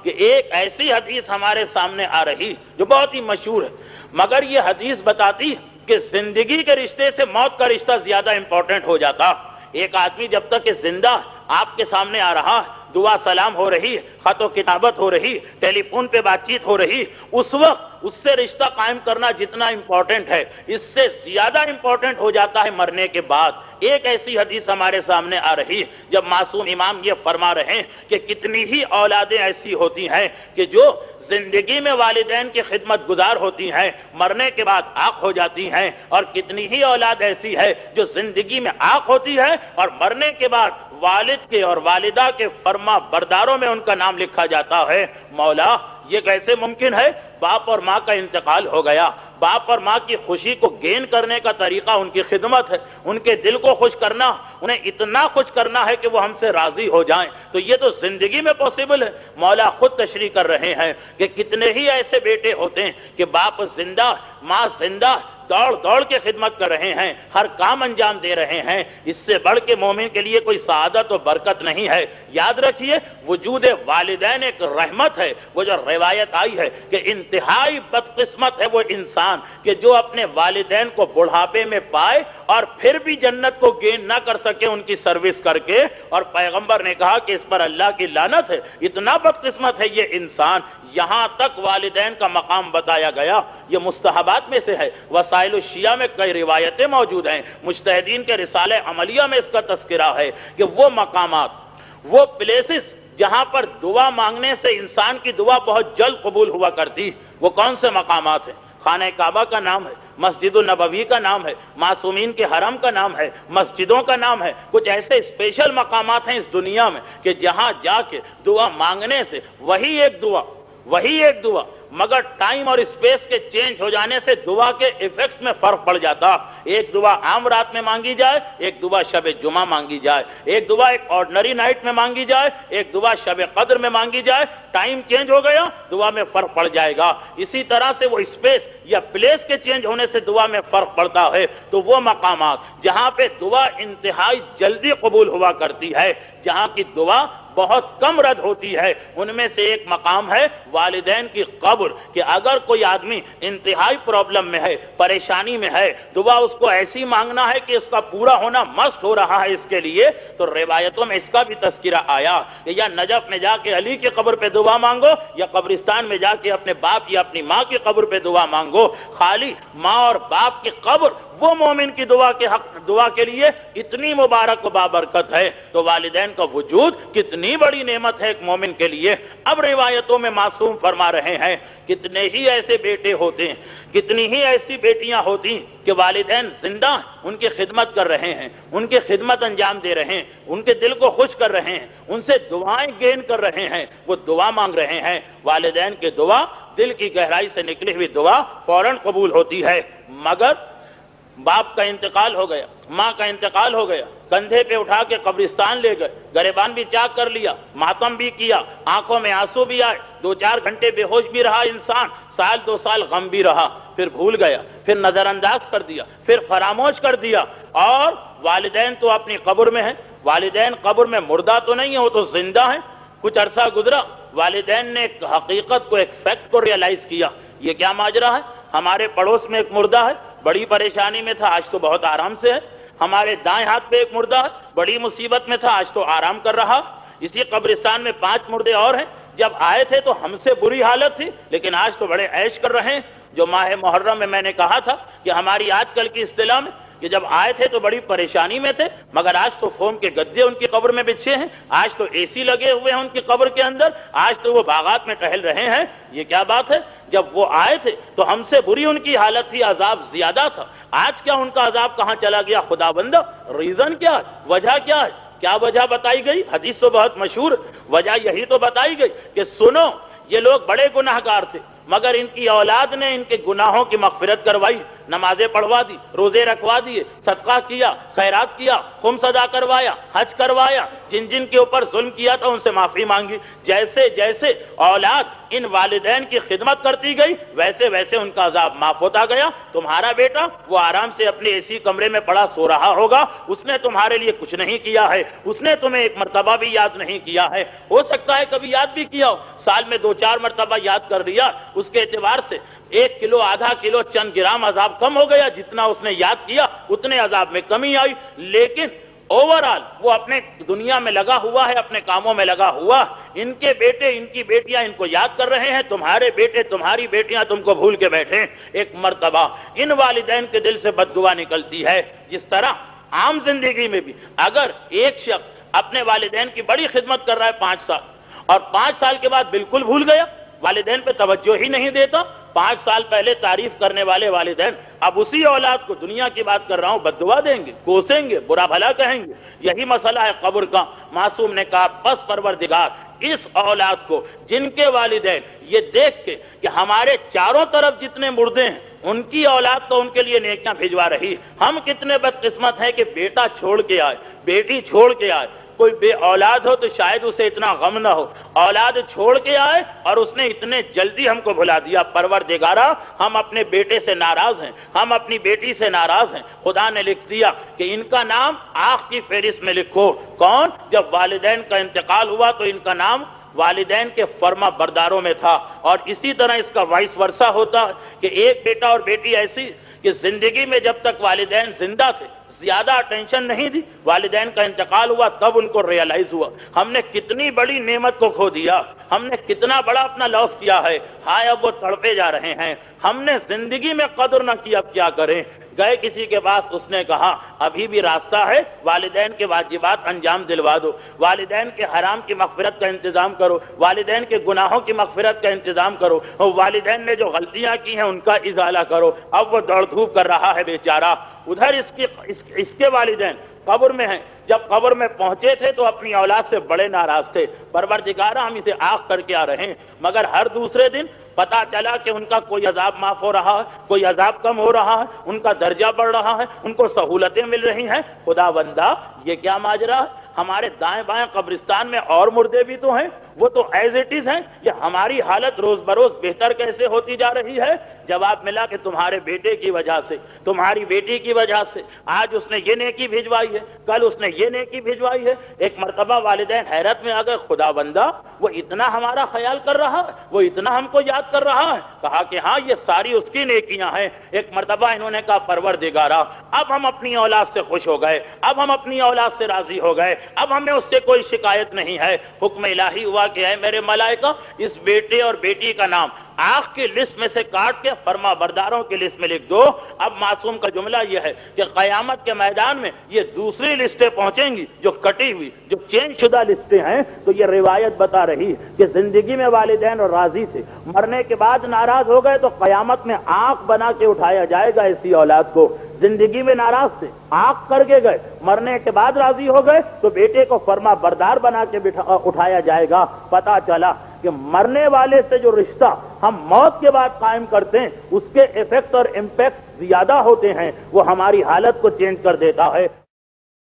کہ ایک ایسی حدیث ہمارے سامنے آ رہی جو بہت ہی مشہور ہے، مگر یہ حدیث بتاتی کہ زندگی کے رشتے سے موت کا رشتہ زیادہ امپورٹنٹ ہو جاتا۔ ایک آدمی جب تک کہ زندہ آپ کے سامنے آ رہا، دعا سلام ہو رہی، خط و کتابت ہو رہی، ٹیلی فون پہ بات چیت ہو رہی، اس وقت اس سے رشتہ قائم کرنا جتنا امپورٹنٹ ہے، اس سے زیادہ امپورٹنٹ ہو جاتا ہے مرنے کے بعد۔ ایک ایسی حدیث ہمارے سامنے آ رہی جب معصوم امام یہ فرما رہے ہیں کہ کتنی ہی اولادیں ایسی ہوتی ہیں کہ جو زندگی میں والدین کی خدمت گزار ہوتی ہیں، مرنے کے بعد عاق ہو جاتی ہیں، اور کتنی ہی اولاد ایسی ہے جو زندگی میں عاق ہوتی ہے اور مرنے کے بعد والد کے اور والدہ کے فرما برداروں میں ان کا نام لکھا جاتا ہے۔ مولا یہ کیسے ممکن ہے؟ باپ اور ماں کا انتقال ہو گیا، باپ اور ماں کی خوشی کو گین کرنے کا طریقہ ان کی خدمت ہے، ان کے دل کو خوش کرنا، انہیں اتنا خوش کرنا ہے کہ وہ ہم سے راضی ہو جائیں، تو یہ تو زندگی میں پاسبل ہے۔ مولا خود تشریح کر رہے ہیں کہ کتنے ہی ایسے بیٹے ہوتے ہیں کہ باپ زندہ، ماں زندہ، دوڑ دوڑ کے خدمت کر رہے ہیں، ہر کام انجام دے رہے ہیں۔ اس سے بڑھ کے مومن کے لیے کوئی سعادت و برکت نہیں ہے۔ یاد رکھیے وجود والدین ایک رحمت ہے۔ وہ جو روایت آئی ہے کہ انتہائی بدقسمت ہے وہ انسان کہ جو اپنے والدین کو بڑھاپے میں پائے اور پھر بھی جنت کو گین نہ کر سکے ان کی سروس کر کے، اور پیغمبر نے کہا کہ اس پر اللہ کی لعنت ہے، اتنا بدقسمت ہے یہ انسان۔ یہاں تک والدین کا مقام بتایا گیا، یہ مستحبات میں سے ہے۔ وسائل الشیعہ میں کئی روایتیں موجود ہیں، مجتہدین کے رسالہ عملیہ میں اس کا تذکرہ ہے کہ وہ مقامات، وہ پلیسز جہاں پر دعا مانگنے سے انسان کی دعا بہت جلد قبول ہوا کرتی، وہ کون سے مقامات ہیں؟ خانہ کعبہ کا نام ہے، مسجد النبوی کا نام ہے، معصومین کے حرم کا نام ہے، مسجدوں کا نام ہے۔ کچھ ایسے اسپیشل مقامات ہیں اس دنیا میں کہ جہاں جا کے دعا مانگنے سے وہی ایک دعا مگر ٹائم اور اسپیس کے چینج ہو جانے سے دعا کے ایفیکٹس میں فرق پڑ جاتا۔ ایک دعا عام رات میں مانگی جائے، ایک دعا شب جمعہ مانگی جائے، ایک دعا ایک آرڈنری نائٹ میں مانگی جائے، ایک دعا شب قدر میں مانگی جائے، ٹائم چینج ہو گیا دعا میں فرق پڑ جائے گا۔ اسی طرح سے وہ اسپیس یا پلیس کے چینج ہونے سے دعا میں فرق پڑتا ہے۔ تو وہ مقامات جہاں پہ دعا انتہائی جلدی قبول ہوا کرتی ہے، جہاں کی دعا بہت کم رد ہوتی ہے، ان میں سے ایک مقام ہے والدین کی قبر، کہ اگر کوئی آدمی انتہائی پرابلم میں ہے، پریشانی میں ہے، دعا اس کو ایسی مانگنا ہے کہ اس کا پورا ہونا مست ہو رہا ہے اس کے لیے، تو روایتوں میں اس کا بھی تذکرہ آیا کہ یا نجف میں جا کے علی کی قبر پہ دعا مانگو، یا قبرستان میں جا کے اپنے باپ یا اپنی ماں کی قبر پہ دعا مانگو۔ خالی ماں اور باپ کی قبر وہ مومن کی دعا کے لیے اتنی مبارک و بابرکت ہے، تو والدین کا وجود کتنی بڑی نعمت ہے ایک مومن کے لیے۔ اب روایتوں میں معصوم فرما رہے ہیں کتنے ہی ایسے بیٹے ہوتے ہیں، کتنی ہی ایسی بیٹیاں ہوتی ہیں کہ والدین زندہ ان کی خدمت کر رہے ہیں، ان کی خدمت انجام دے رہے ہیں، ان کے دل کو خوش کر رہے ہیں، ان سے دعائیں گین کر رہے ہیں، وہ دعا مانگ رہے ہیں۔ والدین کی دعا، دل کی گہرائی سے نکلی ہوئی دعا فوراً قبول ہوتی ہے، مگر باپ کا انتقال ہو گیا، ماں کا انتقال ہو گیا، کندھے پہ اٹھا کے قبرستان لے گئے، گریبان بھی چاک کر لیا، ماتم بھی کیا، آنکھوں میں آنسو بھی آئے، 2-4 گھنٹے بے ہوش بھی رہا انسان، 1-2 سال غم بھی رہا، پھر بھول گیا، پھر نظر انداز کر دیا، پھر فراموش کر دیا، اور والدین تو اپنی قبر میں ہیں۔ والدین قبر میں مردہ تو نہیں ہیں، وہ تو زندہ ہیں۔ کچھ عرصہ گزرا، والدین نے ایک حقیقت کو، ایک فیکٹ کو ریئلائز کیا، یہ کیا ماجرا ہے؟ ہمارے پڑوس میں ایک مردہ ہے، بڑی پریشانی میں تھا، آج تو بہت آرام سے ہے۔ ہمارے دائیں ہاتھ پہ ایک مردہ ہے، بڑی مصیبت میں تھا، آج تو آرام کر رہا۔ اسی قبرستان میں 5 مردے اور ہیں، جب آئے تھے تو ہم سے بری حالت تھی، لیکن آج تو بڑے عیش کر رہے ہیں۔ جو ماہ محرم میں میں نے کہا تھا کہ ہماری آج کل کی اصطلاح میں کہ جب آئے تھے تو بڑی پریشانی میں تھے، مگر آج تو فوم کے گدے ان کی قبر میں بچھے ہیں، آج تو اے سی لگے ہوئے ہیں ان کی قبر کے اندر، آج تو وہ باغات میں ٹہل رہے ہیں۔ یہ کیا بات ہے؟ جب وہ آئے تھے تو ہم سے بری ان کی حالت تھی، عذاب زیادہ تھا، آج کیا ان کا عذاب کہاں چلا گیا؟ خدا بندہ، ریزن کیا ہے؟ وجہ کیا ہے؟ کیا وجہ بتائی گئی؟ حدیث تو بہت مشہور، وجہ یہی تو بتائی گئی کہ سنو، یہ لوگ بڑے گناہگار تھے، مگر ان کی اولاد نے ان کے گناہوں کی مغفرت کروائی، نمازیں پڑھوا دی، روزے رکھوا دیے، صدقہ کیا، خیرات کیا، خمس ادا کروایا، حج کروایا، جن جن کے اوپر ظلم کیا تھا ان سے معافی مانگی۔ جیسے جیسے اولاد ان والدین کی خدمت کرتی گئی ویسے ویسے ان کا عذاب معاف ہوتا گیا۔ تمہارا بیٹا وہ آرام سے اپنے اسی کمرے میں پڑا سو رہا ہوگا، اس نے تمہارے لیے کچھ نہیں کیا ہے، اس نے تمہیں ایک مرتبہ بھی یاد نہیں کیا ہے، ہو سکتا ہے کبھی یاد بھی کیا ہو، سال میں 2-4 مرتبہ یاد کر لیا، اس کے اعتبار سے 1 کلو آدھا کلو چند گرام عذاب کم ہو گیا، جتنا اس نے یاد کیا اتنے عذاب میں کمی آئی۔ لیکن اوورال وہ اپنے دنیا میں لگا ہوا ہے، اپنے کاموں میں لگا ہوا، ان کے بیٹے ان کی بیٹیاں ان کو یاد کر رہے ہیں، تمہارے بیٹے تمہاری بیٹیاں تم کو بھول کے بیٹھے۔ ایک مرتبہ ان والدین کے دل سے بد دعا نکلتی ہے، جس طرح عام زندگی میں بھی اگر ایک شخص اپنے والدین کی بڑی خدمت کر رہا ہے 5 سال اور 5 سال کے بعد بالکل بھول گیا، والدین پہ توجہ ہی نہیں دیتا، 5 سال پہلے تعریف کرنے والے والدین اب اسی اولاد کو، دنیا کی بات کر رہا ہوں، بد دعا دیں گے، کوسیں گے، برا بھلا کہیں گے۔ یہی مسئلہ ہے قبر کا۔ معصوم نے کہا پس پروردگار اس اولاد کو جن کے والدین یہ دیکھ کے کہ ہمارے چاروں طرف جتنے مردے ہیں ان کی اولاد تو ان کے لیے نیکیاں بھجوا رہی، ہم کتنے بدقسمت ہیں کہ بیٹا چھوڑ کے آئے، بیٹی چھوڑ کے آئے۔ کوئی بے اولاد ہو تو شاید اسے اتنا غم نہ ہو، اولاد چھوڑ کے آئے اور اس نے اتنے جلدی ہم کو بھلا دیا۔ پروردگارا ہم اپنے بیٹے سے ناراض ہیں، ہم اپنی بیٹی سے ناراض ہیں۔ خدا نے لکھ دیا کہ ان کا نام آخ کی فہرست میں لکھو۔ کون؟ جب والدین کا انتقال ہوا تو ان کا نام والدین کے فرما برداروں میں تھا، اور اسی طرح اس کا وائس ورثہ ہوتا ہے کہ ایک بیٹا اور بیٹی ایسی کہ زندگی میں جب تک والدین زندہ تھے زیادہ اٹینشن نہیں دی، والدین کا انتقال ہوا تب ان کو ریالائز ہوا ہم نے کتنی بڑی نعمت کو کھو دیا، ہم نے کتنا بڑا اپنا لاس کیا ہے، ہائے اب وہ تڑپے جا رہے ہیں، ہم نے زندگی میں قدر نہ کی، اب کیا کریں۔ گئے کسی کے پاس، اس نے کہا ابھی بھی راستہ ہے، والدین کے واجبات انجام دلوا دو، والدین کے حرام کی مغفرت کا انتظام کرو، والدین کے گناہوں کی مغفرت کا انتظام کرو، والدین نے جو غلطیاں کی ہیں ان کا ازالہ کرو۔ اب وہ دوڑ دھوپ کر رہا ہے بیچارہ، ادھر اس کے والدین قبر میں ہیں۔ جب قبر میں پہنچے تھے تو اپنی اولاد سے بڑے ناراض تھے، پروردگارا ہم اسے آنکھ کر کے آ رہے ہیں، مگر ہر دوسرے دن پتا چلا کہ ان کا کوئی عذاب معاف ہو رہا ہے، کوئی عذاب کم ہو رہا ہے، ان کا درجہ بڑھ رہا ہے، ان کو سہولتیں مل رہی ہیں۔ خدا بندہ یہ کیا ماجرا ہے؟ ہمارے دائیں بائیں قبرستان میں اور مردے بھی تو ہیں، وہ تو ایز اٹ از ہیں، یہ ہماری حالت روز بروز بہتر کیسے ہوتی جا رہی ہے؟ جواب ملا کہ تمہارے بیٹے کی وجہ سے، تمہاری بیٹی کی وجہ سے، آج اس نے یہ نیکی بھجوائی ہے، کل اس نے یہ نیکی بھجوائی ہے۔ ایک مرتبہ والدین حیرت میں آ گئے، خدا بندہ وہ اتنا ہمارا خیال کر رہا ہے، وہ اتنا ہم کو یاد کر رہا ہے؟ کہا کہ ہاں یہ ساری اس کی نیکیاں ہیں۔ ایک مرتبہ انہوں نے کہا پروردگارا اب ہم اپنی اولاد سے خوش ہو گئے، اب ہم اپنی اولاد سے راضی ہو گئے، اب ہمیں اس سے کوئی شکایت نہیں ہے۔ حکم الہی ہوا کہ اے میرے ملائکہ اس بیٹے اور بیٹی کا نام آخ کی لسٹ میں سے کاٹ کے فرما برداروں کی لسٹ میں لکھ دو۔ اب معصوم کا جملہ یہ ہے کہ قیامت کے میدان میں یہ دوسری لسٹیں پہنچیں گی جو کٹی ہوئی، جو چینج شدہ لسٹیں ہیں۔ تو یہ روایت بتا رہی ہے کہ زندگی میں والدین اور راضی تھے، مرنے کے بعد ناراض ہو گئے تو قیامت میں آنکھ بنا کے اٹھایا جائے گا ایسی اولاد کو۔ زندگی میں ناراض تھے، آنکھ کر کے گئے، مرنے کے بعد راضی ہو گئے تو بیٹے کو فرما بردار بنا کے اٹھایا جائے گا۔ پتا چلا کہ مرنے والے سے جو رشتہ ہم موت کے بعد قائم کرتے ہیں اس کے ایفیکٹ اور امپیکٹ زیادہ ہوتے ہیں، وہ ہماری حالت کو چینج کر دیتا ہے۔